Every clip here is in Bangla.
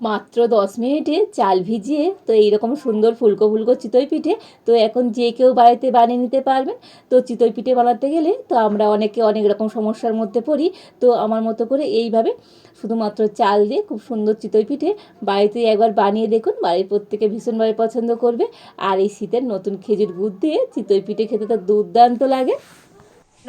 মাত্র 10 মিনিটে চাল ভিজিয়ে তো এইরকম সুন্দর ফুলকো ফুলকো চিতই পিঠে তো এখন যে কেউ বাড়িতে বানিয়ে নিতে পারবেন। তো চিতই পিঠে বানাতে গেলে তো আমরা অনেকে অনেক রকম সমস্যার মধ্যে পড়ি। তো আমার মতো করে এইভাবে শুধুমাত্র চাল দিয়ে খুব সুন্দর চিতই পিঠে বাড়িতে একবার বানিয়ে দেখুন, বাড়ির প্রত্যেকে ভীষণভাবে পছন্দ করবে। আর এই শীতের নতুন খেজুর গুড় দিয়ে চিতই পিঠে খেতে তো দুর্দান্ত লাগে।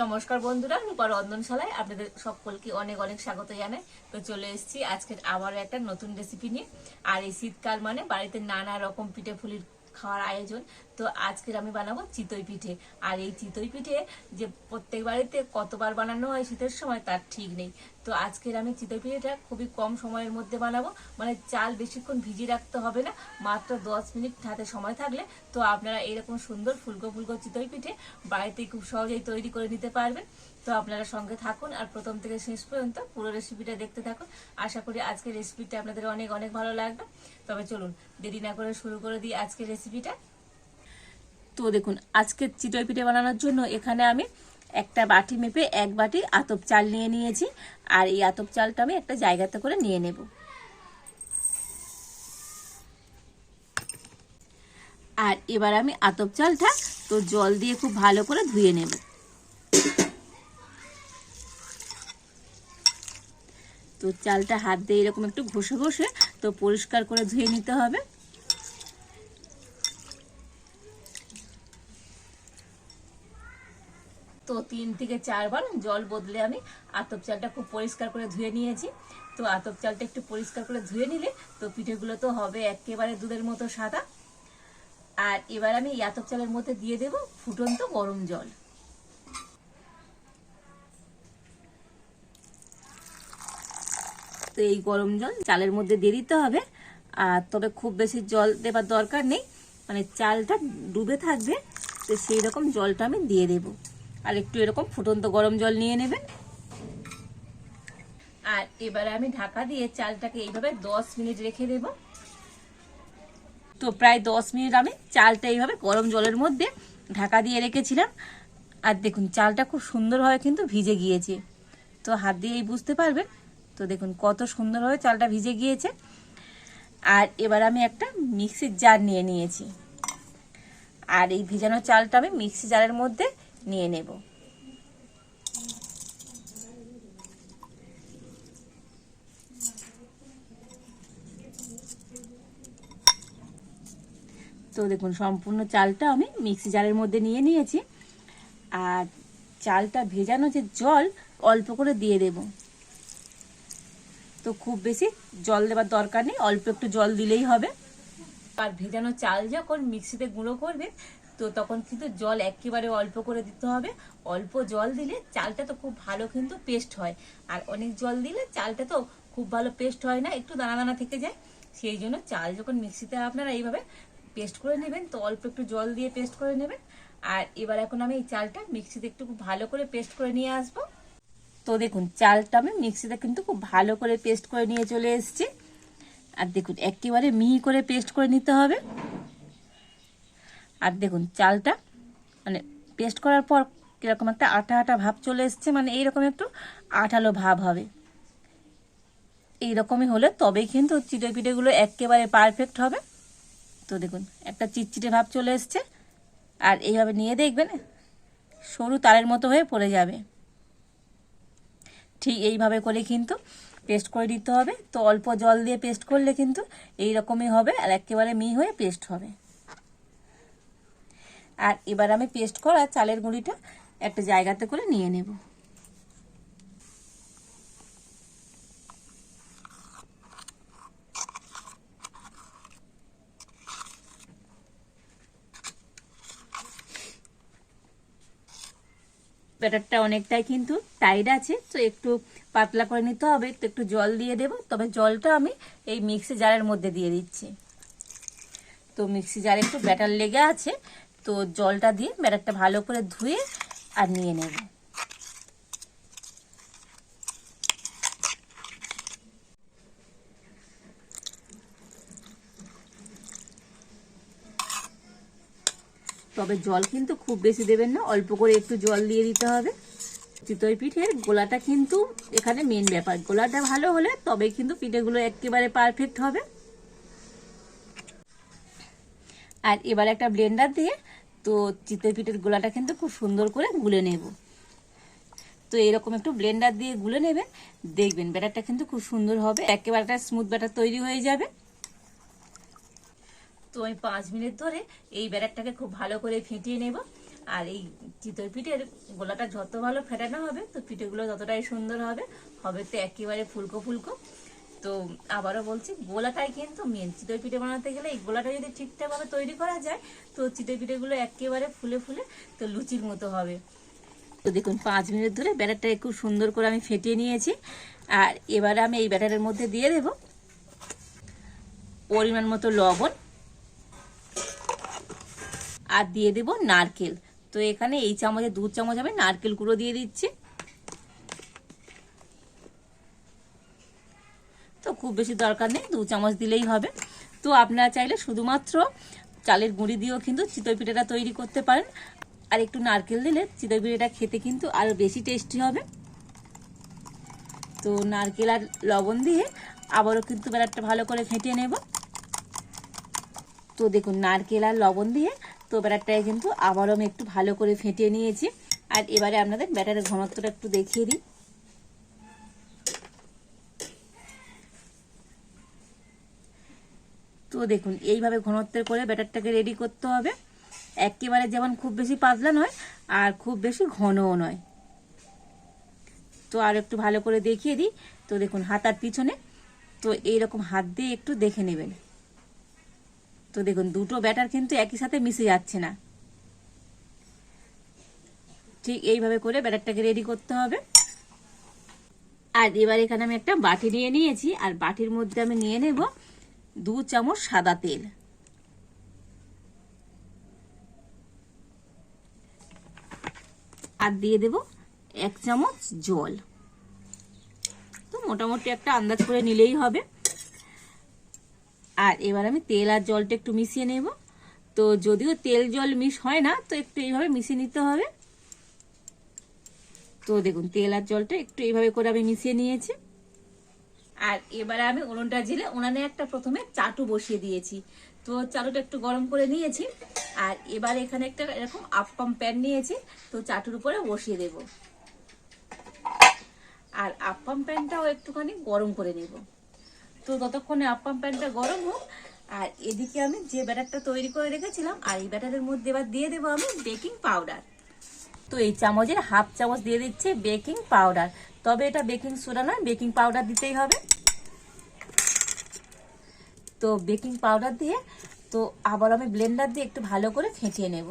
নমস্কার বন্ধুরা, রূপার রন্ধনশালায় আপনাদের সকলকে অনেক অনেক স্বাগত জানাই। তো চলে এসেছি আজকের আবারও একটা নতুন রেসিপি নিয়ে। আর এই শীতকাল মানে বাড়িতে নানা রকম পিঠে পুলির খাওয়ার আয়োজন। তো আজকের আমি বানাবো চিতই পিঠে। আর এই চিতই পিঠে যে প্রত্যেক বাড়িতে কতবার বানানো হয় শীতের সময় তার ঠিক নেই। তো আজকের আমি চিতই পিঠেটা খুবই কম সময়ের মধ্যে বানাবো, মানে চাল বেশিক্ষণ ভিজিয়ে রাখতে হবে না, মাত্র 10 মিনিট হাতে সময় থাকলে তো আপনারা এরকম সুন্দর ফুলকো ফুলকো চিতই পিঠে বাড়িতে খুব সহজেই তৈরি করে নিতে পারবেন। তো আপনারা সঙ্গে থাকুন আর প্রথম থেকে শেষ পর্যন্ত পুরো রেসিপিটা দেখতে থাকুন। আশা করি আজকের রেসিপিটা আপনাদের অনেক অনেক ভালো লাগবে। তবে চলুন দেরি না করে শুরু করে দিই আজকের রেসিপিটা। তো দেখুন, আজকের চিতই পিঠে বানানোর জন্য এখানে আমি একটা বাটি মেপে 1 বাটি আতপ চাল নিয়ে নিয়েছি। আর এই আতপ চালটা আমি একটা জায়গাতে করে নিয়ে নেব। আর এবার আমি আতপ চালটা তো জল দিয়ে খুব ভালো করে ধুয়ে নেব। তো চালটা হাত দিয়ে এরকম একটু ঘষে ঘষে তো পরিষ্কার করে ধুয়ে নিতে হবে। তো 3 থেকে 4 বার জল বদলে আমি আতপ চালটা খুব পরিষ্কার করে ধুয়ে নিয়েছি। তো আতপ চালটা একটু পরিষ্কার করে ধুয়ে নিলে তো পিঠেগুলো তো হবে একেবারে দুধের মতো সাদা। আর এবার আমি এই আতপ চালের মধ্যে দিয়ে দেব ফুটন্ত গরম জল। তো এই গরম জল চালের মধ্যে দিয়ে দিতে হবে। আর তবে খুব বেশি জল দেবার দরকার নেই, মানে চালটা ডুবে থাকবে তো সেই রকম জলটা আমি দিয়ে দেব। আর একটু এরকম ফুটন্ত গরম জল নিয়ে নেবেন। আর এবারে আমি ঢাকা দিয়ে চালটাকে এইভাবে 10 মিনিট রেখে দেব। তো প্রায় 10 মিনিট আমি চালটা এইভাবে গরম জলের মধ্যে ঢাকা দিয়ে রেখেছিলাম। আর দেখুন চালটা খুব সুন্দরভাবে কিন্তু ভিজে গিয়েছে। তো হাত দিয়েই বুঝতে পারবেন। তো দেখুন কত সুন্দরভাবে চালটা ভিজে গিয়েছে। আর এবার আমি একটা মিক্সির জার নিয়ে নিয়েছি। আর এই ভিজানো চালটা আমি মিক্সি জারের মধ্যে নিয়ে নেব। তো দেখুন সম্পূর্ণ চালটা আমি মিক্সি জারের মধ্যে নিয়ে নিয়েছি। আর চালটা ভেজানো যে জল অল্প করে দিয়ে দেব। তো খুব বেশি জল দেওয়ার দরকার নেই, অল্প একটু জল দিলেই হবে। আর ভেজানো চাল যখন মিক্সিতে গুঁড়ো করবে তো তখন কিন্তু জল একেবারে অল্প করে দিতে হবে। অল্প জল দিলে চালটা তো খুব ভালো কিন্তু পেস্ট হয়। আর অনেক জল দিলে চালটা তো খুব ভালো পেস্ট হয় না, একটু দানা দানা থেকে যায়। সেই জন্য চাল যখন মিক্সিতে আপনারা এইভাবে পেস্ট করে নেবেন তো অল্প একটু জল দিয়ে পেস্ট করে নেবেন। আর এবার এখন আমি এই চালটা মিক্সিতে একটু খুব ভালো করে পেস্ট করে নিয়ে আসবো। তো দেখুন চালটা আমি মিক্সিতে কিন্তু খুব ভালো করে পেস্ট করে নিয়ে চলে এসেছি। আর দেখুন একেবারে মিহি করে পেস্ট করে নিতে হবে। আর দেখুন চালটা মানে পেস্ট করার পর কিরকম একটা আঠা আঠা ভাব চলে এসছে, মানে এইরকম একটু আঠালো ভাব হবে। এইরকমই হলে তবেই কিন্তু চিটে পিঠেগুলো একেবারে পারফেক্ট হবে। তো দেখুন একটা চিটচিটে ভাব চলে এসছে। আর এইভাবে নিয়ে দেখবেন সরু তারের মতো হয়ে পড়ে যাবে। ঠিক এইভাবে করে কিন্তু পেস্ট করে দিতে হবে। তো অল্প জল দিয়ে পেস্ট করলে কিন্তু এইরকমই হবে আর একেবারে মিহি হয়ে পেস্ট হবে। আর এবার আমি পেস্ট করা চালের গুঁড়িটা একটা জায়গাতে করে নিয়ে নেব। ব্যাটারটা অনেকটাই কিন্তু টাইট আছে, তো একটু পাতলা করে নিতে হবে। তো একটু জল দিয়ে দেব, তবে জলটা আমি এই মিক্সি জারের মধ্যে দিয়ে দিচ্ছি। তো মিক্সি জারে একটু ব্যাটার লেগে আছে, তো জলটা দিয়ে ব্যাটারটা ভালো করে ধুয়ে আর নিয়ে নেব। তবে জল কিন্তু খুব বেশি দেবেন না, অল্প করে একটু জল দিয়ে দিতে হবে। চিতই পিঠের গোলাটা কিন্তু এখানে মেন ব্যাপার। গোলাটা ভালো হলে তবে কিন্তু পিঠেগুলো একেবারে পারফেক্ট হবে। আর এবার একটা ব্লেন্ডার দিয়ে তো চিতই পিঠের গোলাটা কিন্তু খুব সুন্দর করে গুলে নেব। তো এরকম একটু ব্লেন্ডার দিয়ে গুলে নেবেন, দেখবেন ব্যাটারটা কিন্তু খুব সুন্দর হবে, একেবারে একটা স্মুথ ব্যাটার তৈরি হয়ে যাবে। তো আমি 5 মিনিট ধরে এই ব্যাটারটাকে খুব ভালো করে ফেটিয়ে নেব। আর এই চিতই পিঠের গোলাটা যত ভালো ফেটানো হবে তো পিঠেগুলো ততটাই সুন্দর হবে, হবে তো একেবারে ফুলকো ফুলকো। তো আবারও বলছি, গোলাটাই কিন্তু মেন। চিতই পিঠে বানাতে গেলে এই গোলাটা যদি ঠিকঠাকভাবে তৈরি করা যায় তো চিতই পিঠেগুলো একেবারে ফুলে ফুলে তো লুচির মতো হবে। তো দেখুন 5 মিনিট ধরে ব্যাটারটাকে খুব সুন্দর করে আমি ফেটিয়ে নিয়েছি। আর এবারে আমি এই ব্যাটারের মধ্যে দিয়ে দেব পরিমাণ মতো লবণ, আর দিয়ে দেব নারকেল। তো এখানে এই চামচে 2 চামচ আমি নারকেল গুঁড়ো দিয়ে দিচ্ছি। তো খুব বেশি দরকার নেই, 2 চামচ দিলেই হবে। তো আপনারা চাইলে শুধুমাত্র চালের গুঁড়ি দিয়েও কিন্তু চিতই পিঠাটা তৈরি করতে পারেন। আর একটু নারকেল দিলে চিতই পিঠাটা খেতে কিন্তু আরো বেশি টেস্টি হবে। তো নারকেল আর লবণ দিয়ে আবারও কিন্তু ব্যাটারটা ভালো করে ফেটিয়ে নেব। তো দেখুন নারকেল আর লবণ দিয়ে তো ব্যাটারটাকে কিন্তু আবারও আমি একটু ভালো করে ফেটিয়ে নিয়েছি। আর এবারে আপনাদের ব্যাটারের ঘনত্বটা একটু দেখিয়ে দিই। তো দেখুন এইভাবে ঘনত্বের করে ব্যাটারটাকে রেডি করতে হবে, একেবারে যেমন খুব বেশি পাতলা নয় আর খুব বেশি ঘনও নয়। তো আর একটু ভালো করে দেখিয়ে দিই। তো দেখুন হাতার পিছনে তো এইরকম হাত দিয়ে একটু দেখে নেবেন। তো দেখুন দুটো ব্যাটার কিন্তু একই সাথে মিশে যাচ্ছে না, ঠিক এইভাবে করে ব্যাটারটাকে রেডি করতে হবে। আর এবার এখানে আমি একটা বাটি নিয়ে নিয়েছি, আর বাটির মধ্যে আমি নিয়ে নেব 2 চামচ সাদা তেল, আর দিয়ে দেব 1 চামচ জল। তো মোটামুটি একটা আন্দাজ করে নিলেই হবে। আর এবার আমি তেল আর জলটা একটু মিশিয়ে নেব। তো যদিও তেল জল মিশ হয় না, তো একটু এইভাবে মিশিয়ে নিতে হবে। তো দেখুন তেল আর জলটা একটু এইভাবে করে আমি মিশিয়ে নিয়েছি। আর এবারে আমি উনুনটা জেলে উনানে একটা প্রথমে চাটু বসিয়ে দিয়েছি। তো চাটুটা একটু গরম করে নিয়েছি। আর এবার এখানে একটা এরকম আপ্পাম প্যান নিয়েছি, তো চাটুর উপরে বসিয়ে দেব। আর আপ্পাম প্যানটাও একটুখানি গরম করে নেব। তো ততক্ষণে আপ্পাম প্যানটা গরম হোক। আর এদিকে আমি যে ব্যাটারটা তৈরি করে রেখেছিলাম, আর এই ব্যাটারের মধ্যে এবার দিয়ে দেবো আমি বেকিং পাউডার। তো এই চামচের 1/2 চামচ দিয়ে দিচ্ছে বেকিং পাউডার, তবে এটা বেকিং সোডা নয়, বেকিং পাউডার দিতেই হবে। তো বেকিং পাউডার দিয়ে তো আবার আমি ব্লেন্ডার দিয়ে একটু ভালো করে ফেটিয়ে নেব।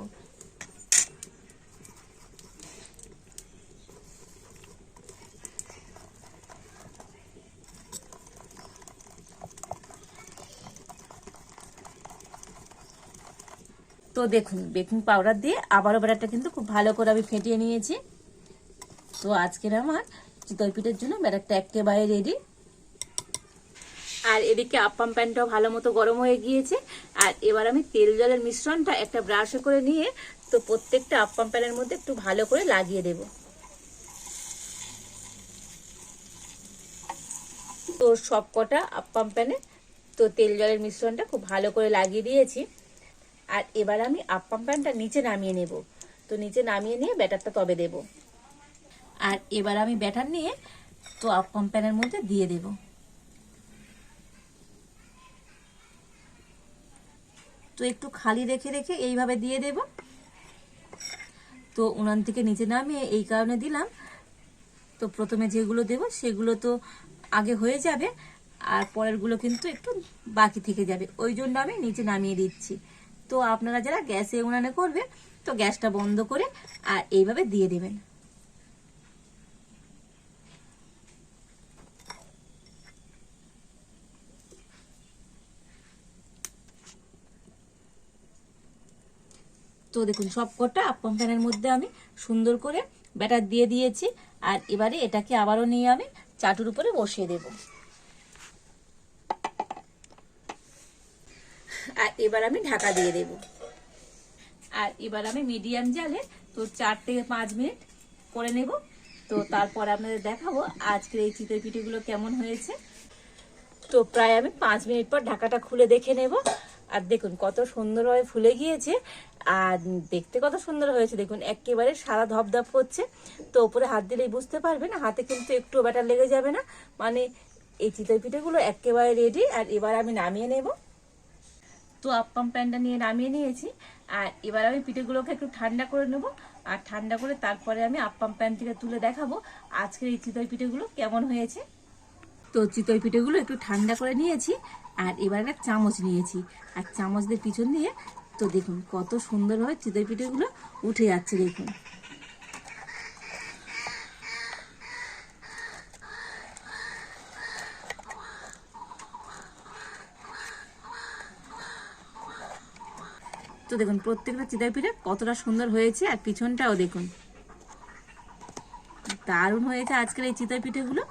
তো দেখুন বেকিং পাউডার দিয়ে আবারও ব্যাটারটা কিন্তু খুব ভালো করে আমি ফেটিয়ে নিয়েছি। তো আজকের আমার চিতই পিঠের জন্য ব্যাটারটা একেবারে রেডি। আর এদিকে আপ্পাম প্যানটাও ভালো মতো গরম হয়ে গিয়েছে। আর এবার আমি তেল জলের মিশ্রণটা একটা ব্রাশে করে নিয়ে তো প্রত্যেকটা আপ্পাম প্যানের মধ্যে একটু ভালো করে লাগিয়ে দেব। তো সব কটা আপ্পাম প্যানে তো তেল জলের মিশ্রণটা খুব ভালো করে লাগিয়ে দিয়েছি। আর এবার আমি আপ্পাম প্যানটা নিচে নামিয়ে নেব। তো নিচে নামিয়ে নিয়ে ব্যাটারটা তবে দেব। আর এবার আমি ব্যাটার নিয়ে তো আপ্পাম প্যানের মধ্যে দিয়ে দেব। তো একটু খালি রেখে রেখে এইভাবে দিয়ে দেব। তো উনান থেকে নিচে নামিয়ে এই কারণে দিলাম, তো প্রথমে যেগুলো দেব সেগুলো তো আগে হয়ে যাবে, আর পরেরগুলো কিন্তু একটু বাকি থেকে যাবে, ওই জন্য আমি নিচে নামিয়ে দিচ্ছি। তো আপনারা যারা গ্যাসে উনানে করবে তো গ্যাসটা বন্ধ করে আর এইভাবে দিয়ে দেবেন। তো দেখুন সব কটা আপ্পাম প্যানের মধ্যে আমি সুন্দর করে ব্যাটার দিয়ে দিয়েছি। আর এবারে এটাকে আবারও নিয়ে আমি চাটুর উপরে বসিয়ে দেব। আর এবার আমি ঢাকা দিয়ে দেব। আর এবার আমি মিডিয়াম জালে তো 4 থেকে 5 মিনিট করে নেব। তো তারপর আপনাদের দেখাবো আজকের এই চিতই পিঠেগুলো কেমন হয়েছে। তো প্রায় আমি 5 মিনিট পর ঢাকাটা খুলে দেখে নেব। আর দেখুন কত সুন্দরভাবে ফুলে গিয়েছে, আর দেখতে কত সুন্দর হয়েছে। দেখুন একেবারে সারা ধপধপ করছে। তো উপরে হাত দিলেই বুঝতে পারবেন, হাতে কিন্তু একটু ব্যাটার লেগে যাবে না। মানে এই চিতই পিঠেগুলো একেবারে রেডি। আর এবার আমি নামিয়ে নেব। তো আপ্পাম প্যানটা নিয়ে নামিয়ে নিয়েছি। আর এবার আমি পিঠেগুলোকে একটু ঠান্ডা করে নেব। আর ঠান্ডা করে তারপরে আমি আপ্পাম প্যান থেকে তুলে দেখাবো আজকের এই চিতই পিঠেগুলো কেমন হয়েছে। তো চিতই পিঠেগুলো একটু ঠান্ডা করে নিয়েছি। আর এবার একটা চামচ নিয়েছি, আর চামচ দিয়ে পিছন দিয়ে তো দেখুন কত সুন্দরভাবে চিতই পিঠেগুলো উঠে যাচ্ছে। দেখুন তো দেখুন প্রত্যেকটা চিতই পিঠে কতটা সুন্দর হয়েছে। আর পিছনটাও দেখুন দারুণ হয়েছে আজকের এই চিতই পিঠেগুলো।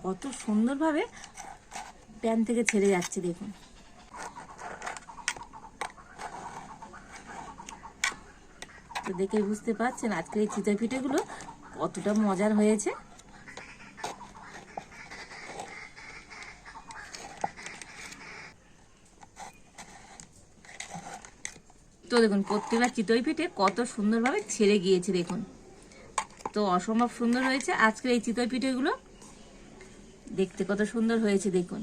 কত সুন্দরভাবে প্যান থেকে ছেড়ে যাচ্ছে দেখুন। তো দেখে বুঝতে পারছেন আজকের এই চিতই পিঠেগুলো কতটা মজার হয়েছে। তো দেখুন প্রত্যেকটা চিতই পিঠে কত সুন্দরভাবে ছেড়ে গিয়েছে দেখুন। তো অসম্ভব সুন্দর হয়েছে আজকের এই চিতই পিঠেগুলো, দেখতে কত সুন্দর হয়েছে দেখুন।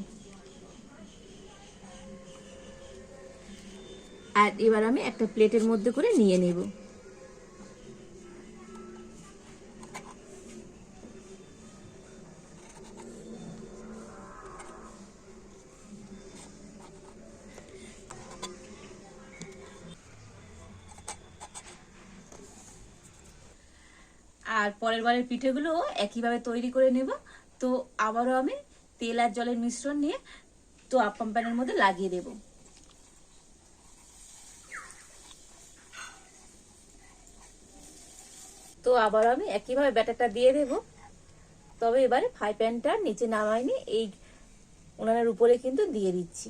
আর এবার আমি একটা প্লেটের মধ্যে করে নিয়ে নেব। আর পরের বারের পিঠেগুলো একইভাবে তৈরি করে নেব। তো আবারও আমি তেল আর জলের মিশ্রণ নিয়ে তো আপ্পাম প্যানের মধ্যে লাগিয়ে দেব। তো আবার আমি একইভাবে ব্যাটারটা দিয়ে দেব। তবে এবারে ফ্রাই প্যানটা নিচে নামাইনি, এই উনানের উপরে কিন্তু দিয়ে দিচ্ছি।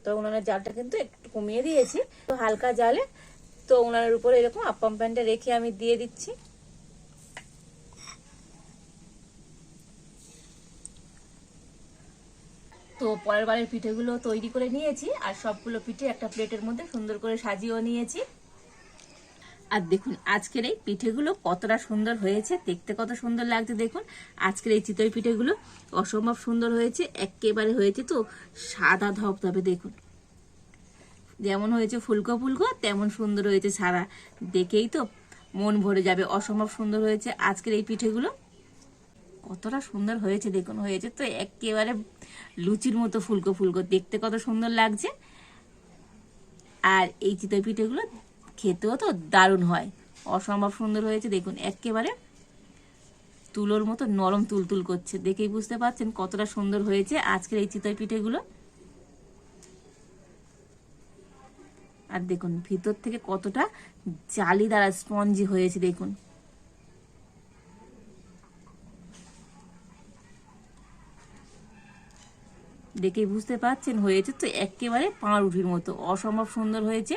তো উনানের জালটা কিন্তু একটু কমিয়ে দিয়েছি, তো হালকা জালে তো উনানের উপরে এরকম আপ্পাম প্যানটা রেখে আমি দিয়ে দিচ্ছি। তো পরের বারের পিঠেগুলো তৈরি করে নিয়েছি, আর সবগুলো পিঠে একটা প্লেটের মধ্যে সুন্দর করে সাজিয়েও নিয়েছি। আর দেখুন আজকের এই পিঠেগুলো কতটা সুন্দর হয়েছে, দেখতে কত সুন্দর লাগছে দেখুন। আজকের এই চিতই পিঠেগুলো অসম্ভব সুন্দর হয়েছে, একেবারে হয়েছে তো সাদা ধপধপে দেখুন। যেমন হয়েছে ফুলকো ফুলকো তেমন সুন্দর হয়েছে সারা, দেখেই তো মন ভরে যাবে। অসম্ভব সুন্দর হয়েছে আজকের এই পিঠেগুলো, কতটা সুন্দর হয়েছে দেখুন। হয়েছে তো একেবারে লুচির মতো ফুলকো ফুলকো, দেখতে কত সুন্দর লাগছে। আর এই চিতই পিঠেগুলো খেতেও তো দারুণ হয়, অসম্ভব সুন্দর হয়েছে দেখুন। একেবারে তুলোর মতো নরম তুলতুল করছে, দেখেই বুঝতে পারছেন কতটা সুন্দর হয়েছে আজকের এই চিতই পিঠেগুলো। আর দেখুন ভিতর থেকে কতটা জালিদার আর স্পঞ্জি হয়েছে দেখুন। দেখেই বুঝতে পারছেন হয়েছে তো একেবারে পাউরুটির মতো, অসম্ভব সুন্দর হয়েছে।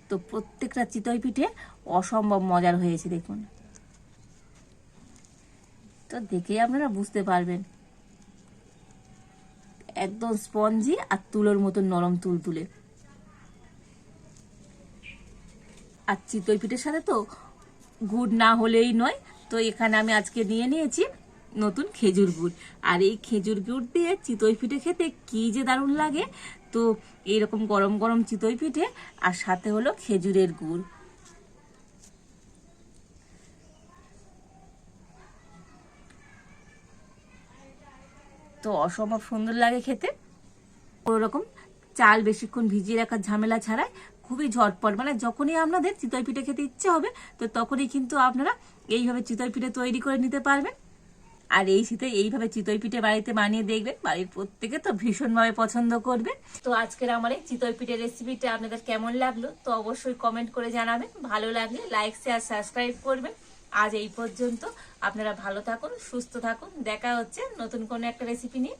তো প্রত্যেকটা চিতই পিঠে অসম্ভব মজার হয়েছে দেখুন। তো দেখেই আপনারা বুঝতে পারবেন একদম স্পঞ্জি আর তুলোর মতো নরম তুলতুলে। আর চিতই পিঠের সাথে তো গুড় না হলেই নয়। তো এখানে আমি আজকে নিয়ে নিয়েছি নতুন খেজুর গুড়, আর এই খেজুর গুড় দিয়ে চিতই পিঠে খেতে কি যে দারুণ লাগে। তো এইরকম গরম গরম চিতই পিঠে আর সাথে হলো খেজুরের গুড়, তো অসম্ভব সুন্দর লাগে খেতে। কোনো রকম চাল বেশিক্ষণ ভিজিয়ে রাখার ঝামেলা ছাড়াই খুবই ঝটপট, মানে যখনই আপনাদের চিতই পিঠে খেতে ইচ্ছে হবে তো তখনই কিন্তু আপনারা এইভাবে চিতই পিঠে তৈরি করে নিতে পারবেন। আর এই শীতে এইভাবে চিতই পিঠে বাড়িতে বানিয়ে দেখবেন, বাড়ির প্রত্যেকে তো ভীষণভাবে পছন্দ করবে। তো আজকের আমার এই চিতই পিঠের রেসিপিটা আপনাদের কেমন লাগলো তো অবশ্যই কমেন্ট করে জানাবেন। ভালো লাগলে লাইক শেয়ার সাবস্ক্রাইব করবেন। আজ এই পর্যন্ত, আপনারা ভালো থাকুন, সুস্থ থাকুন। দেখা হচ্ছে নতুন কোনো একটা রেসিপি নিয়ে।